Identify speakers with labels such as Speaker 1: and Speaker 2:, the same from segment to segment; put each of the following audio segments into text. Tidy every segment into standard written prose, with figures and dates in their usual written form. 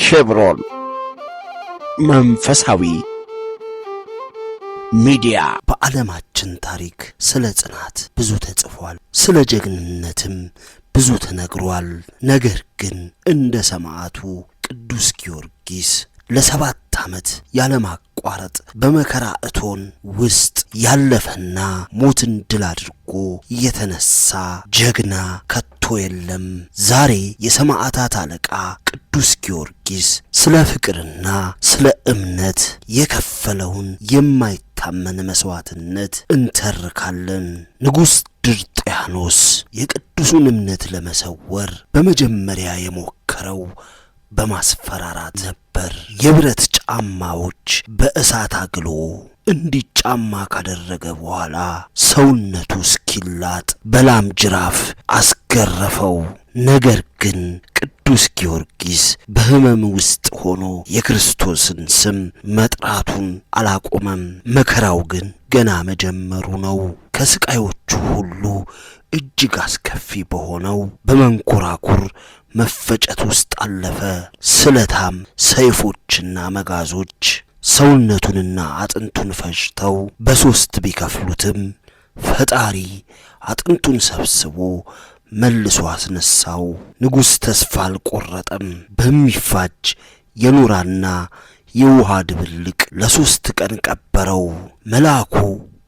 Speaker 1: ሼብሮን መንፈሳዊ ሚዲያ። በዓለማችን ታሪክ ስለ ጽናት ብዙ ተጽፏል፣ ስለ ጀግንነትም ብዙ ተነግሯል። ነገር ግን እንደ ሰማዕቱ ቅዱስ ጊዮርጊስ ለ7 ዓመት ያለማቋረጥ በመከራ እቶን ውስጥ ያለፈና ሞትን ድል አድርጎ የተነሳ ጀግና ከቶ የለም። ዛሬ የሰማዕታት አለቃ ቅዱስ ጊዮርጊስ ስለ ፍቅርና ስለ እምነት የከፈለውን የማይታመን መስዋዕትነት እንተርካለን። ንጉሥ ድርጥያኖስ የቅዱሱን እምነት ለመሰወር በመጀመሪያ የሞከረው በማስፈራራት ነበር። የብረት ጫማዎች በእሳት አግሎ እንዲጫማ ካደረገ በኋላ ሰውነቱ እስኪላጥ በላም ጅራፍ አስገረፈው። ነገር ግን ቅዱስ ጊዮርጊስ በሕመም ውስጥ ሆኖ የክርስቶስን ስም መጥራቱን አላቆመም። መከራው ግን ገና መጀመሩ ነው። ከስቃዮቹ ሁሉ እጅግ አስከፊ በሆነው በመንኮራኩር መፈጨት ውስጥ አለፈ። ስለታም ሰይፎችና መጋዞች ሰውነቱንና አጥንቱን ፈጅተው በ3 ቢከፍሉትም ፈጣሪ አጥንቱን ሰብስቦ መልሶ አስነሳው። ንጉሥ ተስፋ አልቆረጠም። በሚፋጅ የኖራና የውሃ ድብልቅ ለ3 ቀን ቀበረው። መልአኩ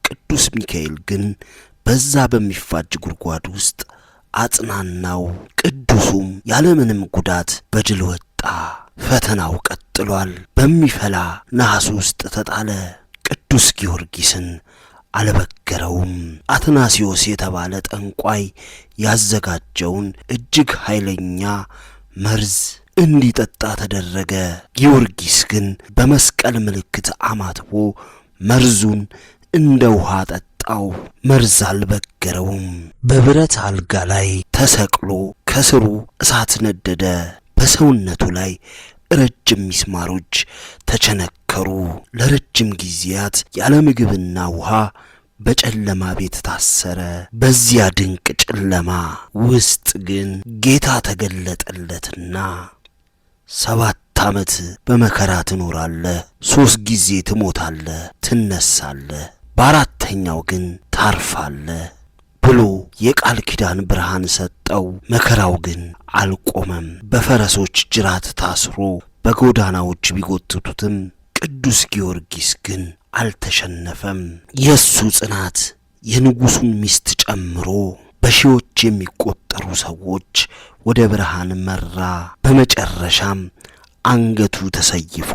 Speaker 1: ቅዱስ ሚካኤል ግን በዛ በሚፋጅ ጉድጓድ ውስጥ አጽናናው። ቅዱሱም ያለምንም ጉዳት በድል ወጣ። ፈተናው ቀጥሏል። በሚፈላ ነሐስ ውስጥ ተጣለ። ቅዱስ ጊዮርጊስን አልበገረውም። አትናሲዮስ የተባለ ጠንቋይ ያዘጋጀውን እጅግ ኃይለኛ መርዝ እንዲጠጣ ተደረገ። ጊዮርጊስ ግን በመስቀል ምልክት አማትቦ መርዙን እንደ ውሃ ጠጣው። መርዝ አልበገረውም። በብረት አልጋ ላይ ተሰቅሎ ከስሩ እሳት ነደደ። በሰውነቱ ላይ ረጅም ሚስማሮች ተቸነከሩ። ለረጅም ጊዜያት ያለ ምግብና ውሃ በጨለማ ቤት ታሰረ። በዚያ ድንቅ ጨለማ ውስጥ ግን ጌታ ተገለጠለትና 7 ዓመት በመከራ ትኖራለህ፣ 3 ጊዜ ትሞታለህ፣ ትነሳለህ፣ በ4ተኛው ግን ታርፋለህ ብሎ የቃል ኪዳን ብርሃን ሰጠው። መከራው ግን አልቆመም። በፈረሶች ጅራት ታስሮ በጎዳናዎች ቢጎትቱትም ቅዱስ ጊዮርጊስ ግን አልተሸነፈም። የሱ ጽናት የንጉሡን ሚስት ጨምሮ በሺዎች የሚቆጠሩ ሰዎች ወደ ብርሃን መራ። በመጨረሻም አንገቱ ተሰይፎ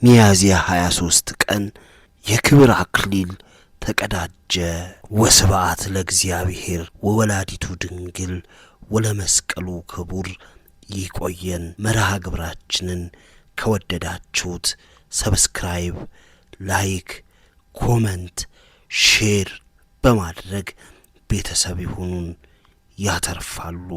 Speaker 1: ሚያዝያ 23 ቀን የክብር አክሊል ተቀዳጀ። ወስብሐት ለእግዚአብሔር ወወላዲቱ ድንግል ወለመስቀሉ ክቡር። ይቆየን። መርሃ ግብራችንን ከወደዳችሁት ሰብስክራይብ፣ ላይክ፣ ኮመንት፣ ሼር በማድረግ ቤተሰብ ይሁኑን። ያተርፋሉ።